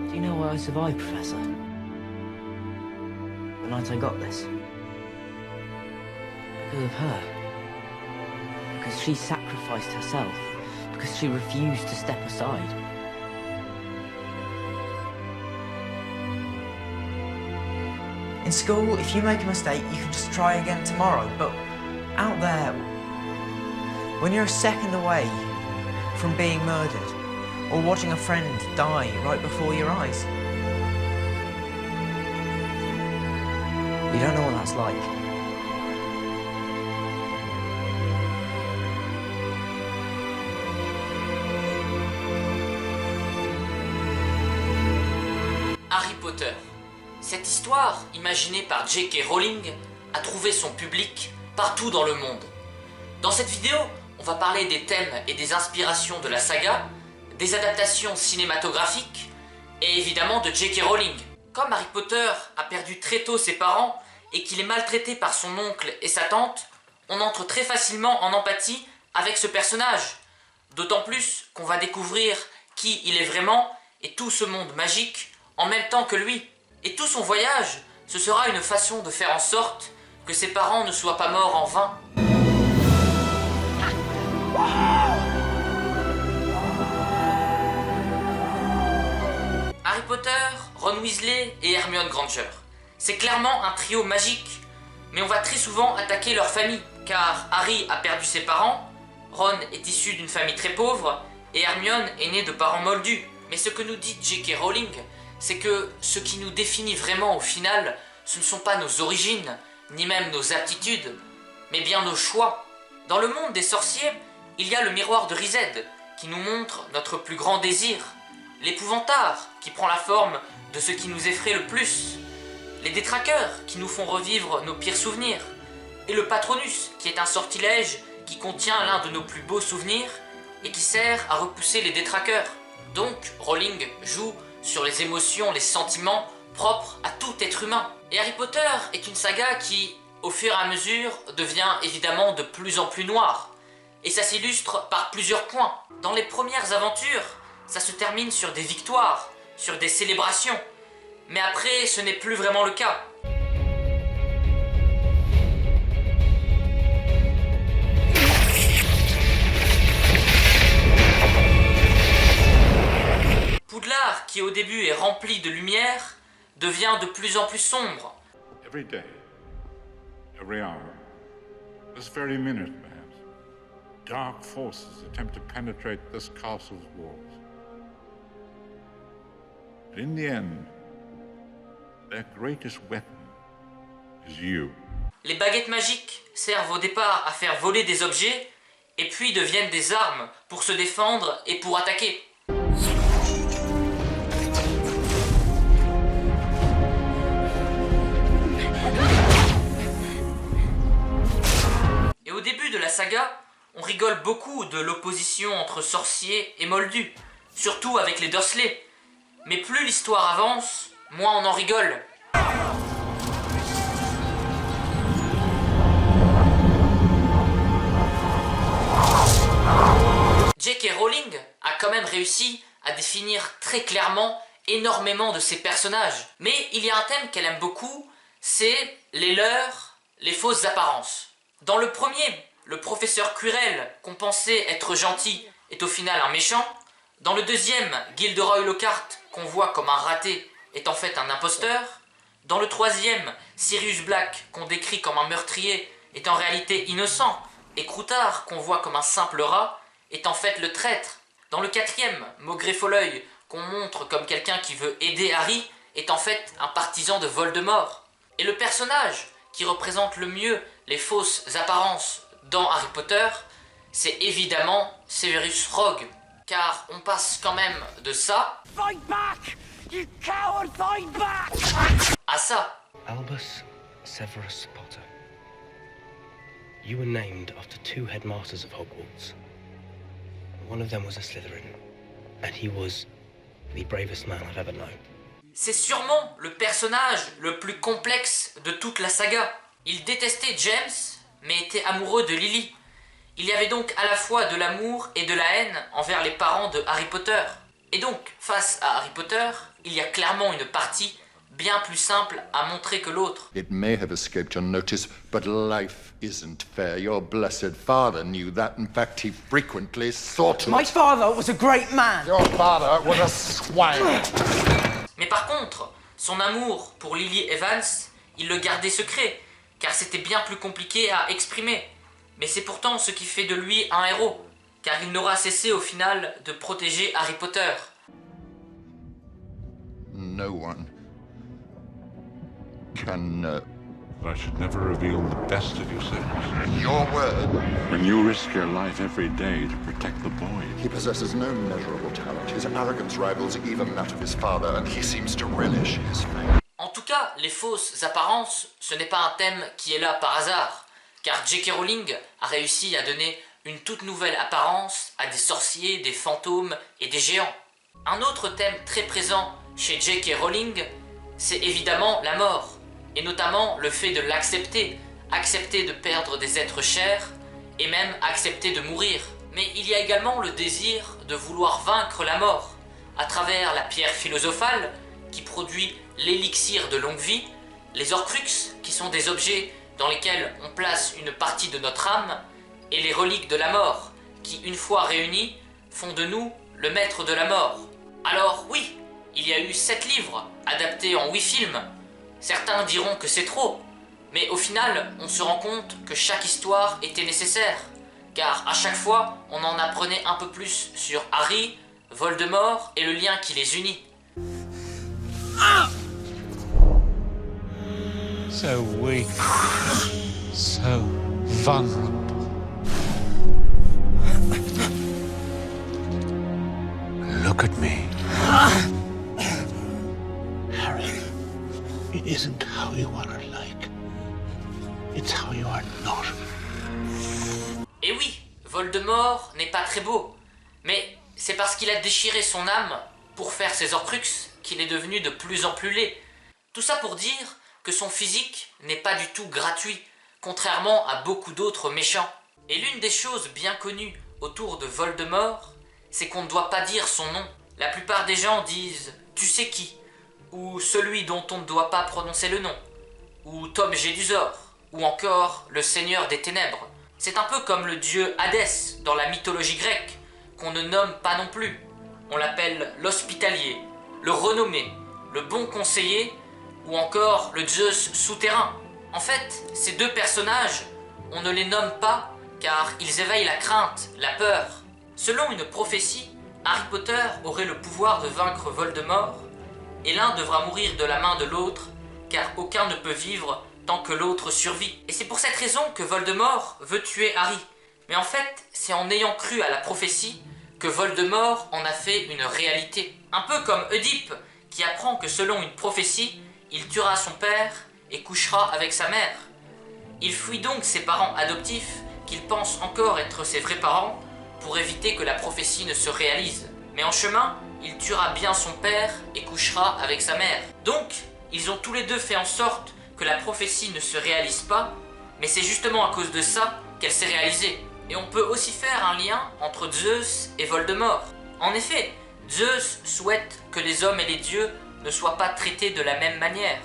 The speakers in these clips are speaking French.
Do you know why I survived, Professor? The night I got this. Because of her. Because she sacrificed herself. Because she refused to step aside. In school, if you make a mistake, you can just try again tomorrow. But out there, when you're a second away from being murdered, or watching a friend die right before your eyes, you don't know what that's like. Harry Potter. Cette histoire, imaginée par J.K. Rowling, a trouvé son public partout dans le monde. Dans cette vidéo, on va parler des thèmes et des inspirations de la saga, des adaptations cinématographiques et évidemment de J.K. Rowling. Comme Harry Potter a perdu très tôt ses parents et qu'il est maltraité par son oncle et sa tante, on entre très facilement en empathie avec ce personnage. D'autant plus qu'on va découvrir qui il est vraiment et tout ce monde magique en même temps que lui. Et tout son voyage, ce sera une façon de faire en sorte que ses parents ne soient pas morts en vain. Harry Potter, Ron Weasley et Hermione Granger. C'est clairement un trio magique, mais on va très souvent attaquer leur famille, car Harry a perdu ses parents, Ron est issu d'une famille très pauvre, et Hermione est née de parents moldus. Mais ce que nous dit J.K. Rowling, c'est que ce qui nous définit vraiment au final, ce ne sont pas nos origines, ni même nos aptitudes, mais bien nos choix. Dans le monde des sorciers, il y a le miroir de Rised, qui nous montre notre plus grand désir, l'épouvantard, qui prend la forme de ce qui nous effraie le plus, les détraqueurs, qui nous font revivre nos pires souvenirs, et le Patronus, qui est un sortilège qui contient l'un de nos plus beaux souvenirs, et qui sert à repousser les détraqueurs. Donc, Rowling joue sur les émotions, les sentiments propres à tout être humain. Et Harry Potter est une saga qui, au fur et à mesure, devient évidemment de plus en plus noire. Et ça s'illustre par plusieurs points. Dans les premières aventures, ça se termine sur des victoires, sur des célébrations. Mais après, ce n'est plus vraiment le cas. Poudlard, qui au début est rempli de lumière, devient de plus en plus sombre. Every day, every hour, this very minute perhaps, dark forces attempt to penetrate this castle's walls. But in the end, their greatest weapon is you. Les baguettes magiques servent au départ à faire voler des objets, et puis deviennent des armes pour se défendre et pour attaquer. Et au début de la saga, on rigole beaucoup de l'opposition entre sorciers et moldus, surtout avec les Dursley. Mais plus l'histoire avance, moins on en rigole. J.K. Rowling a quand même réussi à définir très clairement énormément de ses personnages. Mais il y a un thème qu'elle aime beaucoup, c'est les leurres, les fausses apparences. Dans le premier, le professeur Quirrell, qu'on pensait être gentil, est au final un méchant. Dans le deuxième, Gilderoy Lockhart, qu'on voit comme un raté, est en fait un imposteur. Dans le troisième, Sirius Black, qu'on décrit comme un meurtrier, est en réalité innocent. Et Croutard, qu'on voit comme un simple rat, est en fait le traître. Dans le quatrième, Maugrey Folleuil, qu'on montre comme quelqu'un qui veut aider Harry, est en fait un partisan de Voldemort. Et le personnage qui représente le mieux les fausses apparences dans Harry Potter, c'est évidemment Severus Rogue. Car on passe quand même de ça Fight back! You coward, fight back! à ça. Albus Severus Potter. You were named after two headmasters of Hogwarts. One of them was a Slytherin, and he was the bravest man I've ever known. C'est sûrement le personnage le plus complexe de toute la saga. Il détestait James, mais était amoureux de Lily. Il y avait donc à la fois de l'amour et de la haine envers les parents de Harry Potter. Et donc, face à Harry Potter, il y a clairement une partie bien plus simple à montrer que l'autre. It may have escaped your notice, but life isn't fair. Your blessed father knew that. In fact, he frequently saw to My it. father was a great man. Your father was a swine. Mais par contre, son amour pour Lily Evans, il le gardait secret, car c'était bien plus compliqué à exprimer. Mais c'est pourtant ce qui fait de lui un héros, car il n'aura cessé au final de protéger Harry Potter. No one can. I should never reveal the best of you, Severus. Your word. When you risk your life every day to protect the boy. He possesses no measurable talent. His arrogance rivals even that of his father, and he seems to relish his fame. En tout cas, les fausses apparences, ce n'est pas un thème qui est là par hasard, car J.K. Rowling a réussi à donner une toute nouvelle apparence à des sorciers, des fantômes et des géants. Un autre thème très présent chez J.K. Rowling, c'est évidemment la mort, et notamment le fait de l'accepter, accepter de perdre des êtres chers, et même accepter de mourir. Mais il y a également le désir de vouloir vaincre la mort, à travers la pierre philosophale, qui produit l'élixir de longue vie, les Horcruxes, qui sont des objets dans lesquels on place une partie de notre âme, et les reliques de la mort, qui, une fois réunies, font de nous le maître de la mort. Alors oui, il y a eu 7 livres, adaptés en 8 films. Certains diront que c'est trop, mais au final, on se rend compte que chaque histoire était nécessaire, car à chaque fois, on en apprenait un peu plus sur Harry, Voldemort et le lien qui les unit. So weak, so vulnerable. Look at me. Harry, it isn't how you are like. It's how you are not. Et oui, Voldemort n'est pas très beau, mais c'est parce qu'il a déchiré son âme pour faire ses Horcruxes qu'il est devenu de plus en plus laid. Tout ça pour dire que son physique n'est pas du tout gratuit, contrairement à beaucoup d'autres méchants. Et l'une des choses bien connues autour de Voldemort, c'est qu'on ne doit pas dire son nom. La plupart des gens disent « tu sais qui » ou « celui dont on ne doit pas prononcer le nom » ou « Tom Jedusor » ou encore « le Seigneur des Ténèbres ». C'est un peu comme le dieu Hadès dans la mythologie grecque, qu'on ne nomme pas non plus. On l'appelle l'hospitalier, le renommé, le bon conseiller ou encore le Zeus souterrain. En fait, ces deux personnages, on ne les nomme pas car ils éveillent la crainte, la peur. Selon une prophétie, Harry Potter aurait le pouvoir de vaincre Voldemort et l'un devra mourir de la main de l'autre car aucun ne peut vivre tant que l'autre survit. Et c'est pour cette raison que Voldemort veut tuer Harry. Mais en fait, c'est en ayant cru à la prophétie que Voldemort en a fait une réalité. Un peu comme Oedipe, qui apprend que selon une prophétie, il tuera son père et couchera avec sa mère. Il fuit donc ses parents adoptifs, qu'il pense encore être ses vrais parents, pour éviter que la prophétie ne se réalise. Mais en chemin, il tuera bien son père et couchera avec sa mère. Donc, ils ont tous les deux fait en sorte que la prophétie ne se réalise pas, mais c'est justement à cause de ça qu'elle s'est réalisée. Et on peut aussi faire un lien entre Zeus et Voldemort. En effet, Zeus souhaite que les hommes et les dieux ne soient pas traités de la même manière.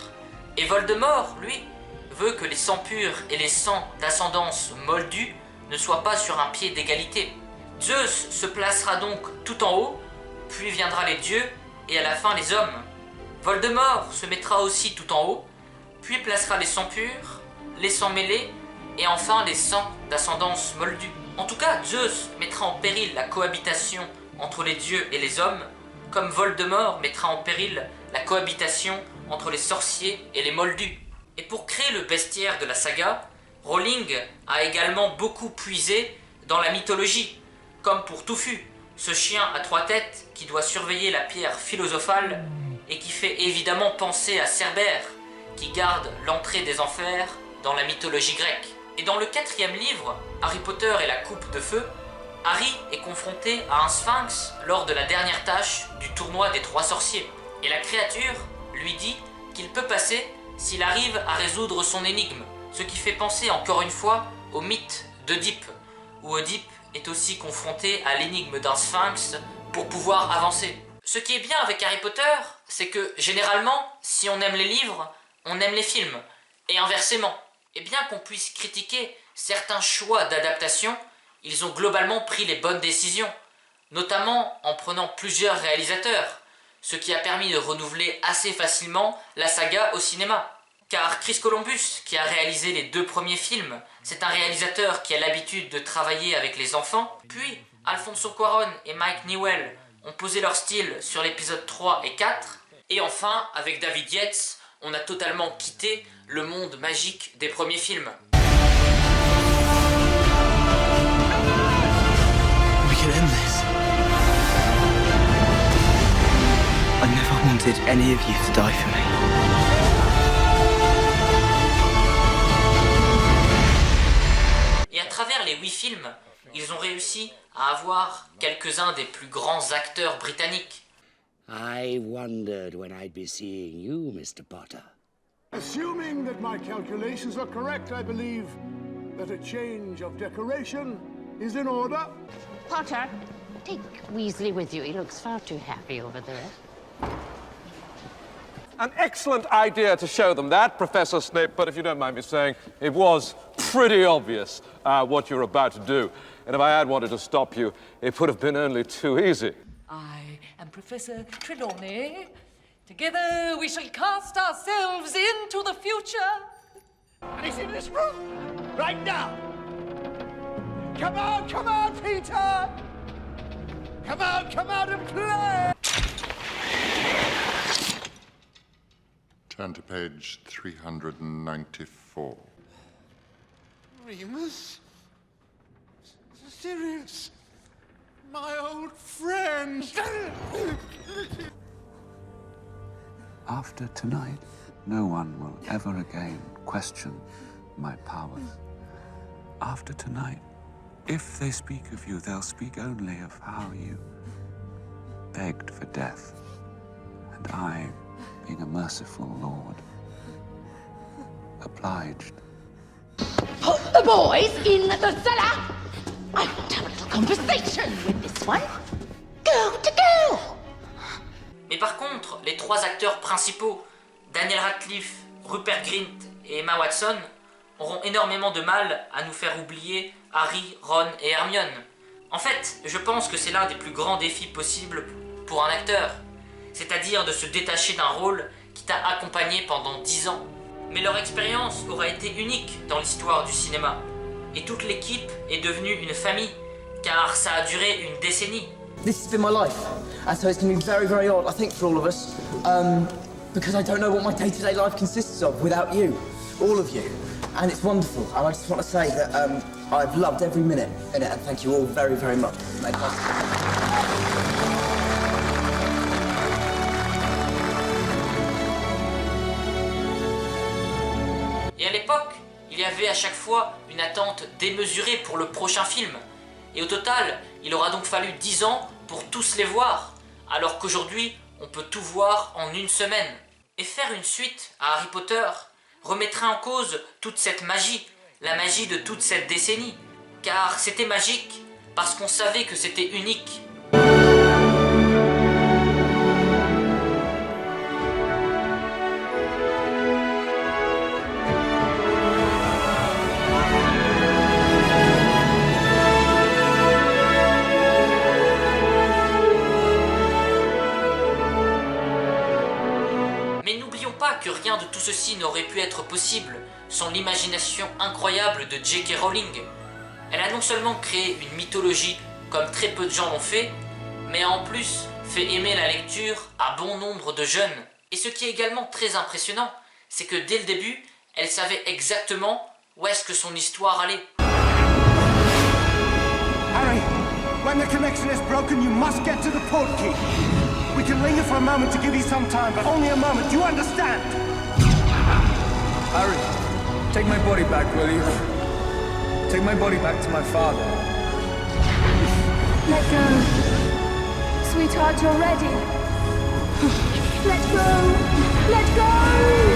Et Voldemort, lui, veut que les sangs purs et les sangs d'ascendance moldue ne soient pas sur un pied d'égalité. Zeus se placera donc tout en haut, puis viendra les dieux et à la fin les hommes. Voldemort se mettra aussi tout en haut, puis placera les sangs purs, les sangs mêlés et enfin les sangs d'ascendance moldue. En tout cas, Zeus mettra en péril la cohabitation entre les dieux et les hommes, comme Voldemort mettra en péril la cohabitation entre les sorciers et les moldus. Et pour créer le bestiaire de la saga, Rowling a également beaucoup puisé dans la mythologie, comme pour Touffu, ce chien à 3 têtes qui doit surveiller la pierre philosophale et qui fait évidemment penser à Cerbère, qui garde l'entrée des enfers dans la mythologie grecque. Et dans le 4e livre, Harry Potter et la coupe de feu, Harry est confronté à un sphinx lors de la dernière tâche du tournoi des 3 sorciers. Et la créature lui dit qu'il peut passer s'il arrive à résoudre son énigme, ce qui fait penser encore une fois au mythe d'Oedipe, où Oedipe est aussi confronté à l'énigme d'un sphinx pour pouvoir avancer. Ce qui est bien avec Harry Potter, c'est que généralement, si on aime les livres, on aime les films, et inversement. Et bien qu'on puisse critiquer certains choix d'adaptation, ils ont globalement pris les bonnes décisions, notamment en prenant plusieurs réalisateurs, ce qui a permis de renouveler assez facilement la saga au cinéma. Car Chris Columbus, qui a réalisé les 2 premiers films, c'est un réalisateur qui a l'habitude de travailler avec les enfants, puis Alfonso Cuarón et Mike Newell ont posé leur style sur l'épisode 3 et 4, et enfin, avec David Yates, on a totalement quitté le monde magique des premiers films. We can end this. I never wanted any of you to die for me. Et à travers les 8 films, ils ont réussi à avoir quelques-uns des plus grands acteurs britanniques. I wondered when I'd be seeing you, Mr. Potter. Assuming that my calculations are correct, I believe that a change of decoration is in order. Potter, take Weasley with you. He looks far too happy over there. An excellent idea to show them that, Professor Snape, but if you don't mind me saying, it was pretty obvious what you're about to do. And if I had wanted to stop you, it would have been only too easy. I am Professor Trelawney. Together we shall cast ourselves into the future. And he's in this room right now. Come on, Peter! Come out and play! Turn to page 394. Remus? Sirius? My old friend! After tonight, no one will ever again question my powers. After tonight, if they speak of you, they'll speak only of how you begged for death. And I, being a merciful lord, obliged. Put the boys in the cellar. I want to have a little conversation with this one. Girl to girl. Mais par contre, les 3 acteurs principaux, Daniel Radcliffe, Rupert Grint et Emma Watson, auront énormément de mal à nous faire oublier Harry, Ron et Hermione. En fait, je pense que c'est l'un des plus grands défis possibles pour un acteur, c'est-à-dire de se détacher d'un rôle qui t'a accompagné pendant 10 ans. Mais leur expérience aura été unique dans l'histoire du cinéma, et toute l'équipe est devenue une famille, car ça a duré une décennie. This has been my life, and so it's going to be very, very odd, I think, for all of us, because I don't know what my day-to-day life consists of without you, all of you, and it's wonderful. And I just want to say that I've loved every minute in it, and thank you all very, very much. It's made possible. Et à l'époque, il y avait à chaque fois une attente démesurée pour le prochain film. Et au total, il aura donc fallu 10 ans pour tous les voir, alors qu'aujourd'hui, on peut tout voir en une semaine. Et faire une suite à Harry Potter remettrait en cause toute cette magie, la magie de toute cette décennie. Car c'était magique, parce qu'on savait que c'était unique. Que rien de tout ceci n'aurait pu être possible sans l'imagination incroyable de J.K. Rowling. Elle a non seulement créé une mythologie comme très peu de gens l'ont fait, mais a en plus fait aimer la lecture à bon nombre de jeunes. Et ce qui est également très impressionnant, c'est que dès le début, elle savait exactement où est-ce que son histoire allait. Harry, when the connection is broken, you must get to the portkey. We can linger for a moment to give you some time, but only a moment. Do you understand? Harry, take my body back, will you? Take my body back to my father. Let go. Sweetheart, you're ready. Let go. Let go.